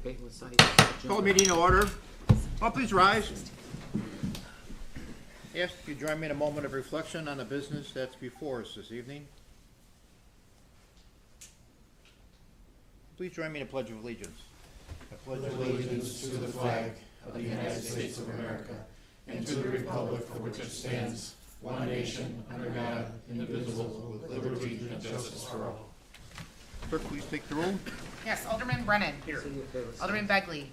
Call the meeting to order. Oh, please rise. Yes, you join me in a moment of reflection on the business that's before us this evening. Please join me in a pledge of allegiance. I pledge allegiance to the flag of the United States of America and to the republic for which it stands, one nation, under God, indivisible, with liberty and justice for all. Clerk, please take the roll. Yes, Alderman Brennan. Here. Alderman Begley.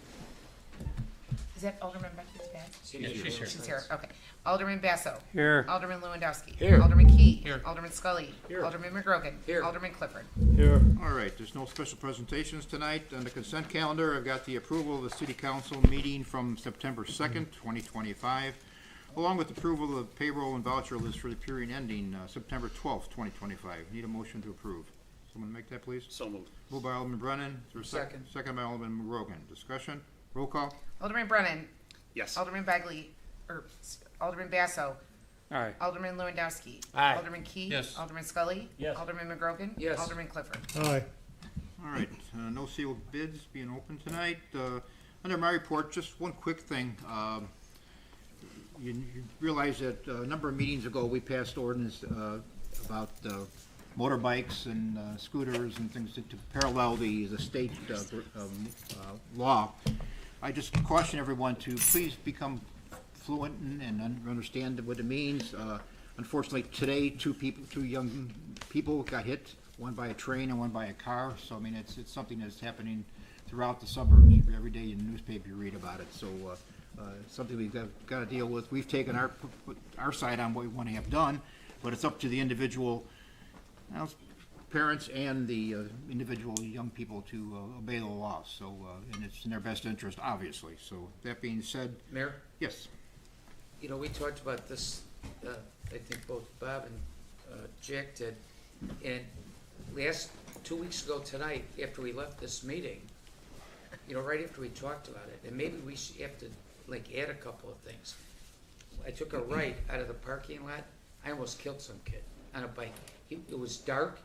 Is that Alderman Begley's back? She's here. She's here, okay. Alderman Basso. Here. Alderman Lewandowski. Here. Alderman Key. Here. Alderman Scully. Here. Alderman McGrogan. Here. Alderman Clifford. Here. All right, there's no special presentations tonight. On the consent calendar, I've got the approval of the city council meeting from September 2nd, 2025, along with approval of the payroll and voucher list for the period ending September 12th, 2025. Need a motion to approve. Someone make that, please? So moved. Moved by Alderman Brennan. Is there a second? Second by Alderman McGrogan. Discussion? Roll call? Alderman Brennan. Yes. Alderman Begley. Alderman Basso. Aye. Alderman Lewandowski. Aye. Alderman Key. Yes. Alderman Scully. Yes. Alderman McGrogan. Yes. Alderman Clifford. Aye. All right, no sealed bids being open tonight. Under my report, just one quick thing. You realize that a number of meetings ago, we passed ordinance about motorbikes and scooters and things to parallel the state law. I just caution everyone to please become fluent and understand what it means. Unfortunately, today, two young people got hit, one by a train and one by a car. So I mean, it's something that's happening throughout the suburbs. Every day in the newspaper you read about it. So something we've got to deal with. We've taken our side on what we want to have done, but it's up to the individual parents and the individual young people to obey the law. So and it's in their best interest, obviously. So that being said, Mayor, yes. you know, we talked about this, I think both Bob and Jack did, and 2 weeks ago tonight, after we left this meeting, you know, right after we talked about it, and maybe we should have to, like, add a couple of things. I took a right out of the parking lot. I almost killed some kid on a bike. It was dark.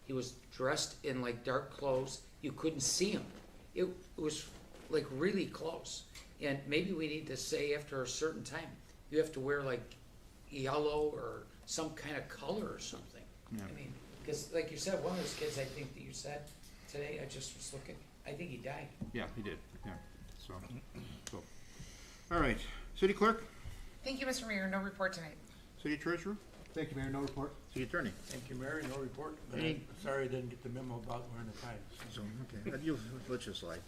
He was dressed in, like, dark clothes. You couldn't see him. It was, like, really close. And maybe we need to say after a certain time, you have to wear, like, yellow or some kind of color or something. Yeah. I mean, because like you said, one of those kids, I think that you said today, I just was looking, I think he died. Yeah, he did. Yeah. So all right. City Clerk? Thank you, Mr. Mayor. No report tonight. City Treasurer? Thank you, Mayor. No report. City Attorney? Thank you, Mayor. No report. But I'm sorry I didn't get the memo about wearing the ties. So, okay. Let's just slide.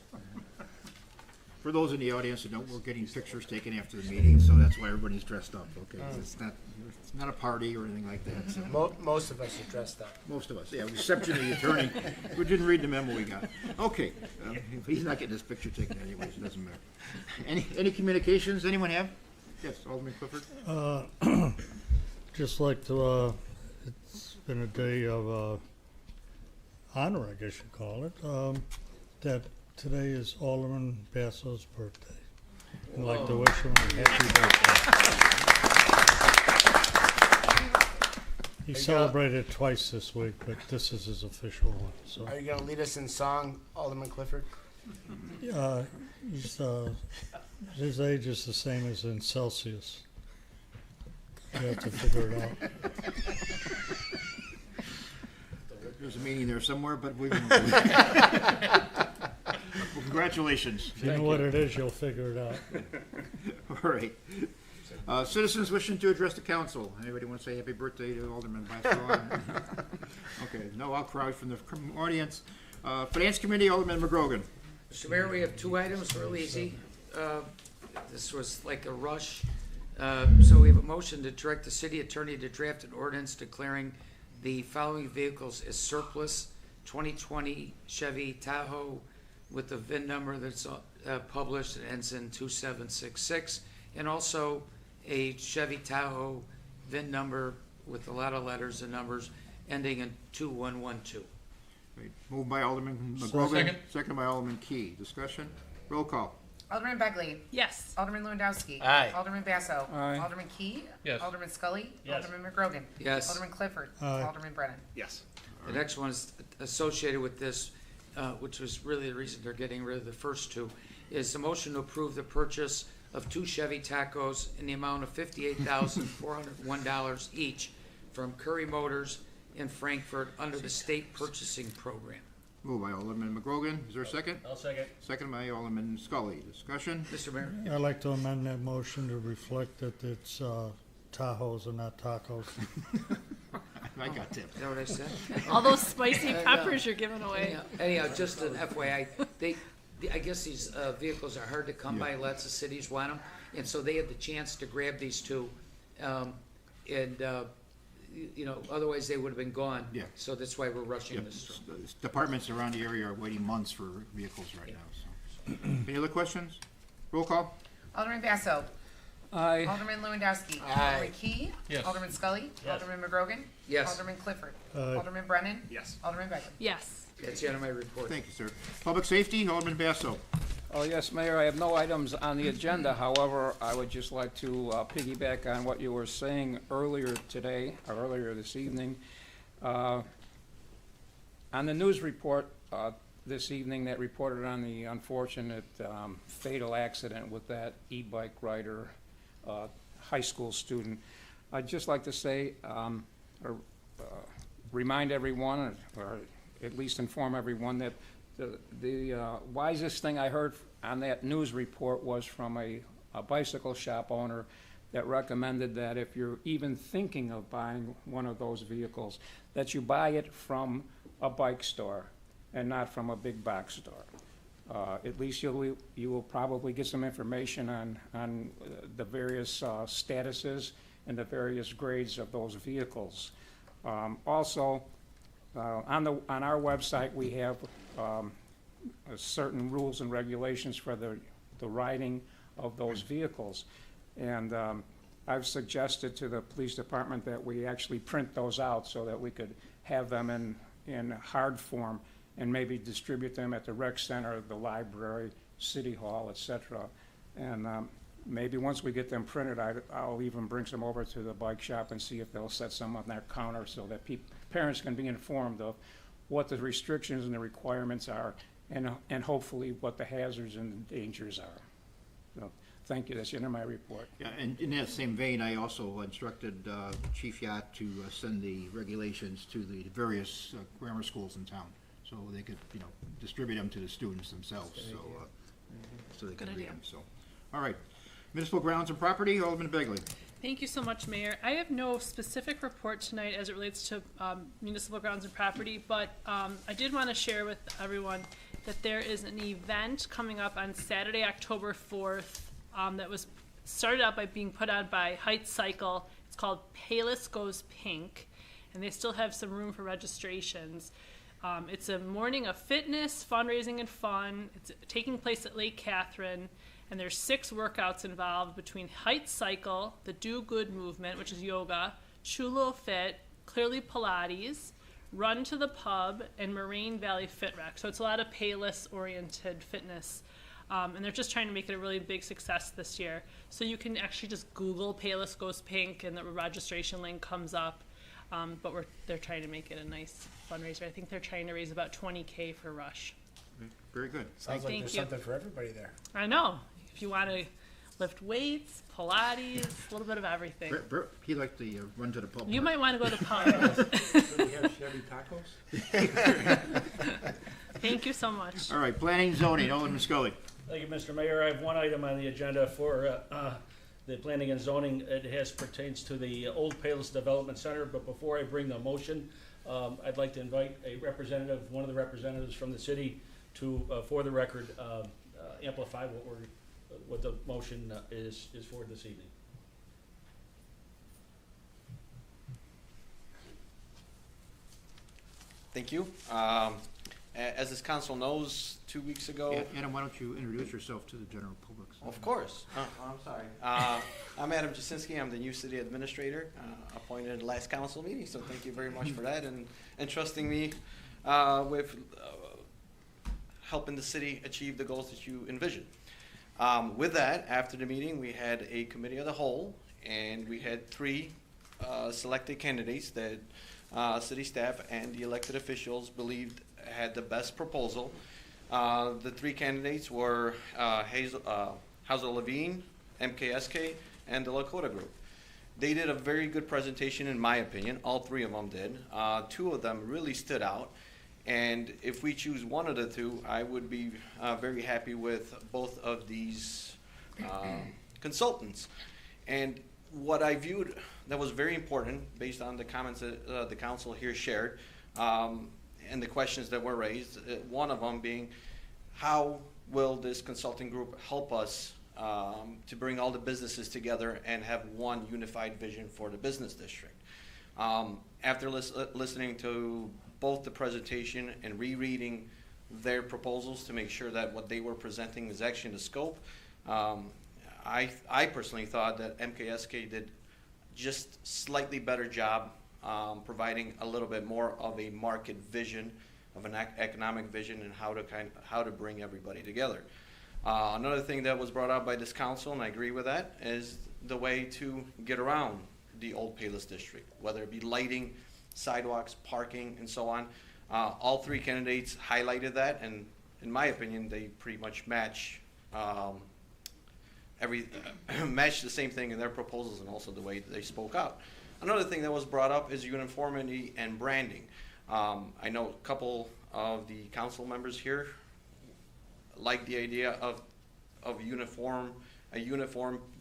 For those in the audience who don't, we're getting pictures taken after the meeting, so that's why everybody's dressed up, okay? It's not a party or anything like that, so. Most of us are dressed up. Most of us, yeah, with the exception of the attorney, who didn't read the memo we got. Okay, he's not getting his picture taken anyways, it doesn't matter. Any communications anyone have? Yes, Alderman Clifford? Just like to, it's been a day of honor, I guess you call it, that today is Alderman Basso's birthday. I'd like to wish him a happy birthday. He celebrated twice this week, but this is his official one. So, Are you going to lead us in song, Alderman Clifford? his age is the same as in Celsius. You have to figure it out. There's a meeting there somewhere, but we well, congratulations. If you know what it is, you'll figure it out. All right. Citizens wishing to address the council. Anybody want to say happy birthday to Alderman Basso? Okay, no outcry from the audience. Finance Committee, Alderman McGrogan. Mr. Mayor, we have two items, real easy. This was like a rush. So we have a motion to direct the city attorney to draft an ordinance declaring the following vehicles as surplus: 2020 Chevy Tahoe with the VIN number that's published, it ends in 2766, and also a Chevy Tahoe VIN number with a lot of letters and numbers ending in 2112. Right. Moved by Alderman McGrogan. Second by Alderman Key. Discussion? Roll call. Alderman Begley. Yes. Alderman Lewandowski. Aye. Alderman Basso. Aye. Alderman Key. Yes. Alderman Scully. Yes. Alderman McGrogan. Yes. Alderman Clifford. Aye. Alderman Brennan. Yes. The next one is associated with this. which was really the reason they're getting rid of the first two, is the motion to approve the purchase of 2 Chevy Tacos in the amount of $58,401 each from Curry Motors in Frankfurt under the state purchasing program. Moved by Alderman McGrogan. Is there a second? I'll second. Second by Alderman Scully. Discussion? Mr. Mayor? I'd like to amend that motion to reflect that it's Tahoes and not tacos. I got that. Is that what I said? All those spicy peppers you're giving away. Anyhow, just an FYI, I guess these vehicles are hard to come by, lots of cities want them, and so they had the chance to grab these two, otherwise they would have been gone. Yeah. So that's why we're rushing Yep. this through. Departments around the area are waiting months for vehicles right now, so. Any other questions? Roll call? Alderman Basso. Aye. Alderman Lewandowski. Aye. Alderman Key. Yes. Alderman Scully. Yes. Alderman McGrogan. Yes, Alderman Clifford. Aye. Alderman Brennan. Yes. Alderman Begley. Yes. that's the end of my report. Thank you, sir. Public safety, Alderman Basso. Oh, yes, Mayor, I have no items on the agenda. However, I would just like to piggyback on what you were saying earlier today, or earlier this evening. On the news report this evening that reported on the unfortunate fatal accident with that e-bike rider, high school student, I'd just like to say, remind everyone, or at least inform everyone that the wisest thing I heard on that news report was from a bicycle shop owner that recommended that if you're even thinking of buying one of those vehicles, that you buy it from a bike store and not from a big box store. At least you will probably get some information on the various statuses and the various grades of those vehicles. Also, on our website, we have certain rules and regulations for the riding of those vehicles. And I've suggested to the police department that we actually print those out so that we could have them in hard form and maybe distribute them at the rec center, the library, city hall, et cetera. And maybe once we get them printed, I'll even bring some over to the bike shop and see if they'll set some on their counter so that parents can be informed of what the restrictions and the requirements are, and hopefully what the hazards and dangers are. So, thank you. That's the end of my report. Yeah, and in that same vein, I also instructed Chief Yacht to send the regulations to the various grammar schools in town, so they could, distribute them to the students themselves, so they can Good read idea. them, so. All right. Municipal grounds and property, Alderman Begley. Thank you so much, Mayor. I have no specific report tonight as it relates to municipal grounds and property, but I did want to share with everyone that there is an event coming up on Saturday, October 4th, that was started out by being put on by Heights Cycle. It's called Palos Goes Pink, and they still have some room for registrations. It's a morning of fitness, fundraising, and fun. It's taking place at Lake Catherine. And there's 6 workouts involved between Heights Cycle, the Do Good Movement, which is yoga, Chulo Fit, Clearly Pilates, Run to the Pub, and Moraine Valley Fit Rec. So it's a lot of Payless-oriented fitness. And they're just trying to make it a really big success this year. So you can actually just Google Palos Goes Pink, and the registration link comes up. But they're trying to make it a nice fundraiser. I think they're trying to raise about $20K for Rush. Very good. Sounds like Thank there's you. something for everybody there. I know. If you want to lift weights, Pilates, a little bit of everything. He liked the run to the pub. You might want to go to Pub. Do we have Chevy tacos? Thank you so much. All right, planning, zoning, Alderman Scully. Thank you, Mr. Mayor. I have one item on the agenda for the planning and zoning. It pertains to the Old Palos Development Center, but before I bring the motion, I'd like to invite one of the representatives from the city to, for the record, amplify what the motion is for this evening. Thank you. As this council knows, 2 weeks ago. Adam, why don't you introduce yourself to the general public? Of course. I'm sorry. I'm Adam Jasinski. I'm the new city administrator, appointed at the last council meeting. So thank you very much for that and trusting me with helping the city achieve the goals that you envision. With that, after the meeting, we had a committee of the whole, and we had 3 selected candidates that city staff and the elected officials believed had the best proposal. The three candidates were Hazel Levine, MKSK, and the Lakota Group. They did a very good presentation, in my opinion. All three of them did. Two of them really stood out. And if we choose one of the two, I would be very happy with both of these consultants. And what I viewed that was very important, based on the comments that the council here shared, and the questions that were raised, one of them being, how will this consulting group help us to bring all the businesses together and have one unified vision for the business district? After listening to both the presentation and rereading their proposals to make sure that what they were presenting is actually the scope, I personally thought that MKSK did just slightly better job providing a little bit more of a market vision, of an economic vision, and how to bring everybody together. Another thing that was brought up by this council, and I agree with that, is the way to get around the old Palos district, whether it be lighting, sidewalks, parking, and so on. All three candidates highlighted that, and in my opinion, they pretty much match match the same thing in their proposals, and also the way they spoke out. Another thing that was brought up is uniformity and branding. I know a couple of the council members here like the idea of a uniform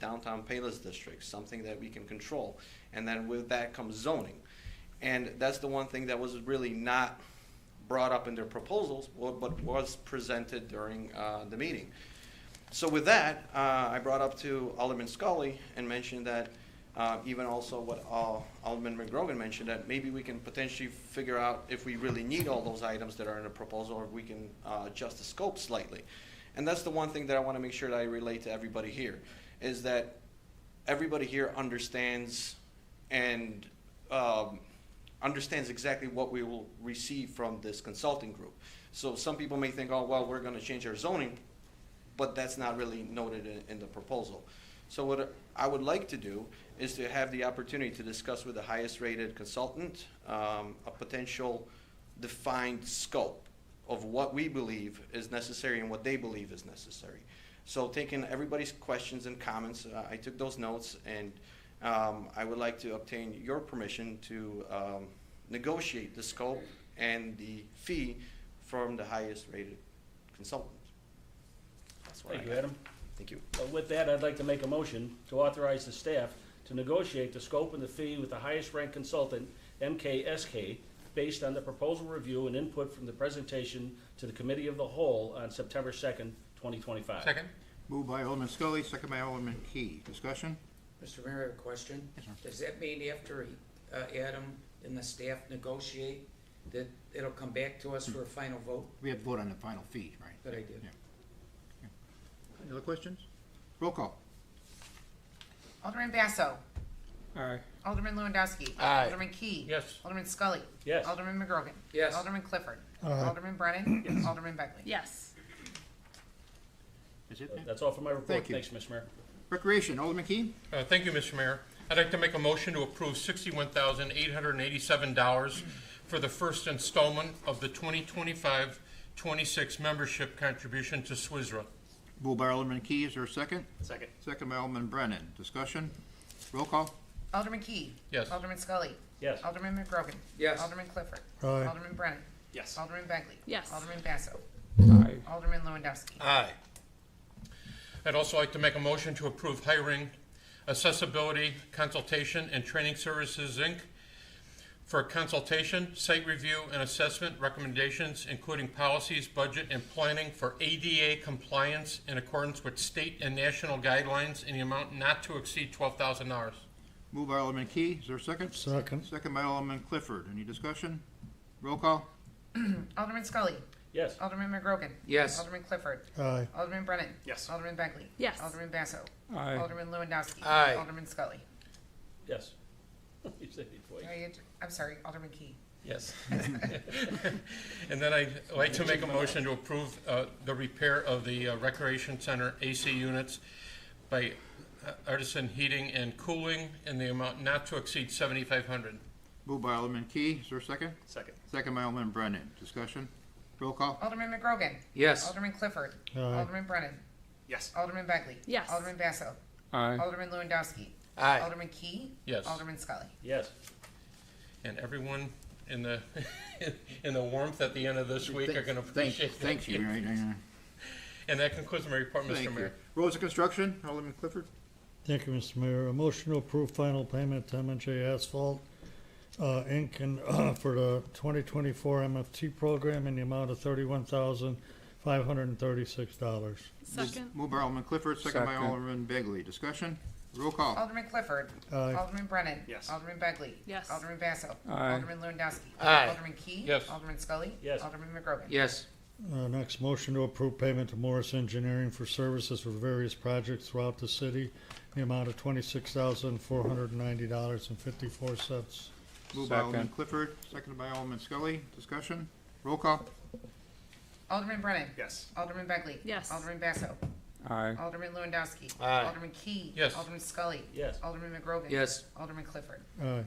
downtown Palos district, something that we can control. And then with that comes zoning. And that's the one thing that was really not brought up in their proposals, but was presented during the meeting. So with that, I brought up to Alderman Scully and mentioned that even also what Alderman McGrogan mentioned, that maybe we can potentially figure out if we really need all those items that are in the proposal, or if we can adjust the scope slightly. And that's the one thing that I want to make sure that I relate to everybody here, is that everybody here understands and understands exactly what we will receive from this consulting group. So some people may think, oh, well, we're going to change our zoning, but that's not really noted in the proposal. So what I would like to do is to have the opportunity to discuss with the highest rated consultant a potential defined scope of what we believe is necessary and what they believe is necessary. So taking everybody's questions and comments, I took those notes, and I would like to obtain your permission to negotiate the scope and the fee from the highest rated consultant. That's what Thank I you, got. Adam. Thank you. With that, I'd like to make a motion to authorize the staff to negotiate the scope and the fee with the highest ranked consultant, MKSK, based on the proposal review and input from the presentation to the Committee of the Whole on September 2nd, 2025. Second? Moved by Alderman Scully, second by Alderman Key. Discussion? Mr. Mayor, I have a question. Yes, sir. Does that mean after Adam and the staff negotiate, that it'll come back to us for a final vote? We have to vote on the final fee, right? Good idea. Yeah. Any other questions? Roll call. Alderman Basso. Aye. Alderman Lewandowski. Aye. Alderman Key. Yes. Alderman Scully. Yes. Alderman McGrogan. Yes. Alderman Clifford. Aye. Alderman Brennan. Alderman Begley. Yes. Is it? ma'am? That's all for my report. Thank you. Thanks, Mr. Mayor. Recreation, Alderman Key? Thank you, Mr. Mayor. I'd like to make a motion to approve $61,887 for the first installment of the 2025-26 membership contribution to SWISRA. Moved by Alderman Key, is there a second? Second. Second by Alderman Brennan. Discussion? Roll call. Alderman Key. Yes. Alderman Scully. Yes. Alderman McGrogan. Yes. Alderman Clifford. Aye. Alderman Brennan. Yes. Alderman Begley. Yes. Alderman Basso. Aye. Alderman Lewandowski. Aye. I'd also like to make a motion to approve hiring Accessibility Consultation and Training Services, Inc. for consultation, site review, and assessment recommendations, including policies, budget, and planning for ADA compliance in accordance with state and national guidelines in the amount not to exceed $12,000. Moved by Alderman Key, is there a second? Second. Second by Alderman Clifford. Any discussion? Roll call. Alderman Scully. Yes. Alderman McGrogan. Yes. Alderman Clifford. Aye. Alderman Brennan. Yes. Alderman Begley. Yes. Alderman Basso. Aye. Alderman Lewandowski. Aye. Alderman Scully. Yes. You said it twice. I'm sorry, Alderman Key. Yes. And then I'd like to make a motion to approve the repair of the Recreation Center AC units by Artisan Heating and Cooling in the amount not to exceed $7,500. Moved by Alderman Key, is there a second? Second. Second by Alderman Brennan. Discussion? Roll call. Alderman McGrogan. Yes. Alderman Clifford. Aye. Alderman Brennan. Yes. Alderman Begley. Yes. Alderman Basso. Aye. Alderman Lewandowski. Aye. Alderman Key. Yes. Alderman Scully. Yes. And everyone in the, in the warmth at the end of this week are gonna appreciate that. Thank you. Right, And that concludes my report, Thank Mr. you. Mayor. Roads and Construction, Alderman Clifford. Thank you, Mr. Mayor. A motion to approve final payment to M&J Asphalt, Inc. and, for the 2024 MFT program in the amount of $31,536. Second. Moved by Alderman Clifford, second by Second. Alderman Begley. Discussion? Roll call. Alderman Clifford. Aye. Alderman Brennan. Yes. Alderman Begley. Yes. Alderman Basso. Aye. Alderman Lewandowski. Aye. Alderman Key. Yes. Alderman Scully. Yes. Alderman McGrogan. Yes. Next, motion to approve payment to Morris Engineering for services for various projects throughout the city in the amount of $26,490.54. Moved by Alderman Second. Clifford, seconded by Alderman Scully. Discussion? Roll call. Alderman Brennan. Yes. Alderman Begley. Yes. Alderman Basso. Aye. Alderman Lewandowski. Aye. Alderman Key. Yes. Alderman Scully. Yes. Alderman McGrogan. Yes. Alderman Clifford. Aye.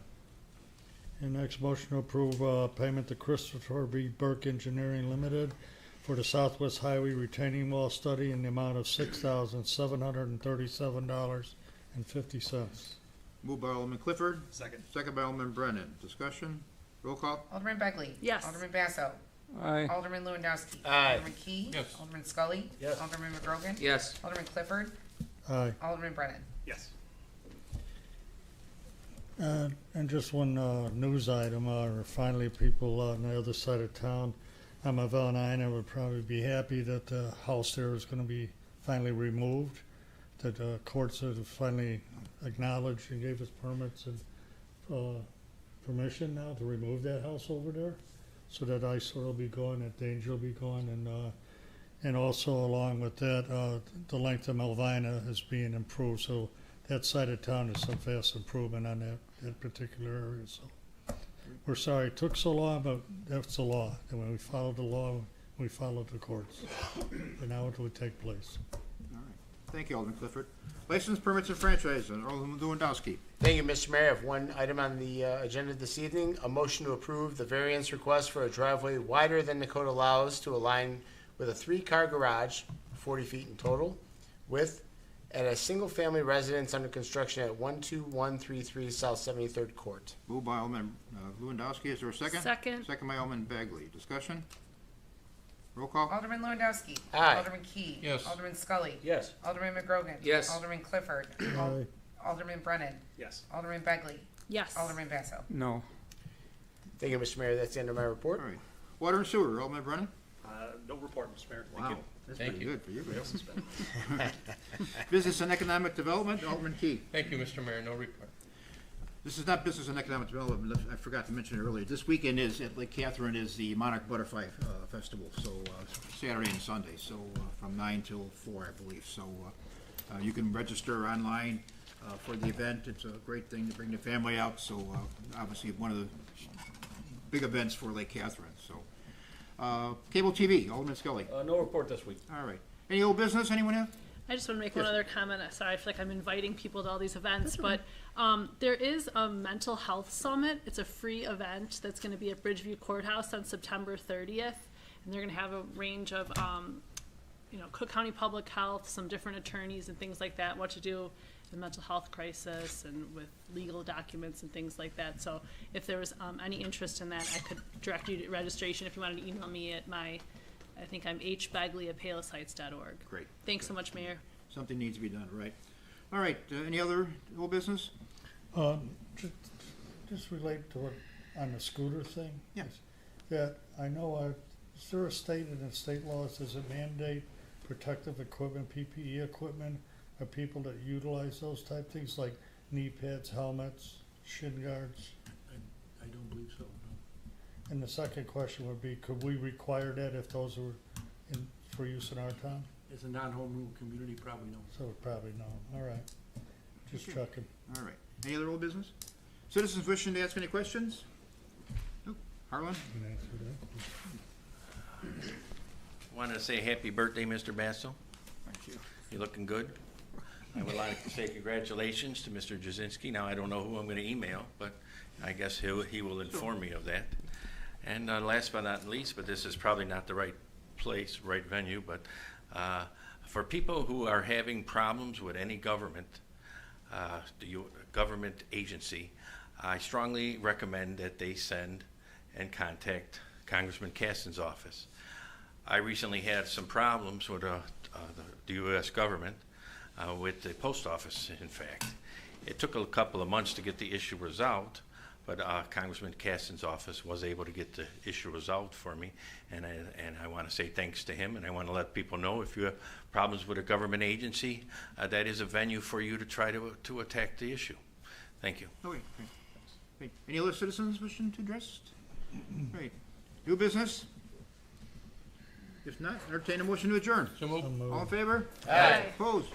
And next, motion to approve payment to Christopher B. Burke Engineering Limited for the Southwest Highway Retaining Wall Study in the amount of $6,737.50. Moved by Alderman Clifford, Second. second by Alderman Brennan. Discussion? Roll call. Alderman Begley. Yes. Alderman Basso. Aye. Alderman Lewandowski. Aye. Alderman Key. Yes. Alderman Scully. Yes. Alderman McGrogan. Yes. Alderman Clifford. Aye. Alderman Brennan. Yes. And just one news item, finally people on the other side of town, Valentine, would probably be happy that the house there is going to be finally removed, that the courts have finally acknowledged and gave us permits and permission now to remove that house over there, so that eyesore will be gone, that danger will be gone, and also along with that, the length of Malvina is being improved, so that side of town is some fast improvement on that particular area, so. We're sorry it took so long, but that's the law, and when we followed the law, we followed the courts, and now it would take place. All right. Thank you, Alderman Clifford. License, permits, and franchises, Alderman Lewandowski. Thank you, Mr. Mayor. I have one item on the agenda this evening, a motion to approve the variance request for a driveway wider than the code allows to align with a 3-car garage, 40 feet in total, width, at a single-family residence under construction at 12133 South 73rd Court. Moved by Alderman Lewandowski. Is there a second? Second. Second by Alderman Begley. Discussion? Roll call. Alderman Lewandowski. Aye. Alderman Key. Yes. Alderman Scully. Yes. Alderman McGrogan. Yes. Alderman Clifford. Aye. Alderman Brennan. Yes. Alderman Begley. Yes. Alderman Basso. No. Thank you, Mr. Mayor. That's the end of my report. All right. Water and sewer, Alderman Brennan. No report, Mr. Mayor. Thank you. That's Thank pretty you. good for you guys. Business and Economic Development, Alderman Key. Thank you, Mr. Mayor. No report. This is not Business and Economic Development. I forgot to mention it earlier. This weekend is, at Lake Catherine, is the Monarch Butterfly Festival, so Saturday and Sunday, so from 9 till 4, I believe. So you can register online for the event. It's a great thing to bring the family out, so obviously one of the big events for Lake Catherine, so. Cable TV, Alderman Scully. No report this week. All right. Any old business anyone have? I just want to make Yes. one other comment. Sorry, I feel like I'm inviting people to all these events, but there is a mental health summit. It's a free event that's going to be at Bridgeview Courthouse on September 30th, and they're going to have a range of, Cook County Public Health, some different attorneys and things like that, what to do in mental health crisis and with legal documents and things like that. So if there was any interest in that, I could direct you to registration if you wanted to email me at I think I'm hbagley@palosheights.org. Great. Thanks so much, Mayor. Something needs to be done, right? All right, any other old business? Just relate to it on the scooter thing. Yes. That I know, is there a state in the state laws, does it mandate protective equipment, PPE equipment, of people that utilize those type things like knee pads, helmets, shin guards? I don't believe so, no. And the second question would be, could we require that if those were for use in our town? As a non-home rule community, probably no. So probably no. All right. Just Okay. checking. All right. Any other old business? Citizens wishing to ask any questions? Nope. Harlan? You can answer that. Want to say happy birthday, Mr. Basso. Thank you. You're looking good. I would like to say congratulations to Mr. Jasinski. Now, I don't know who I'm going to email, but I guess he will inform me of that. And last but not least, but this is probably not the right place, right venue, but for people who are having problems with any government, government agency, I strongly recommend that they send and contact Congressman Caston's office. I recently had some problems with the U.S. government, with the post office, in fact. It took a couple of months to get the issue resolved, but Congressman Caston's office was able to get the issue resolved for me, and I want to say thanks to him, and I want to let people know if you have problems with a government agency, that is a venue for you to try to attack the issue. Thank you. Okay, great. Great. Any other citizens wishing to address? Great. New business? If not, entertain a motion to adjourn. So moved. All in favor? Aye. Opposed?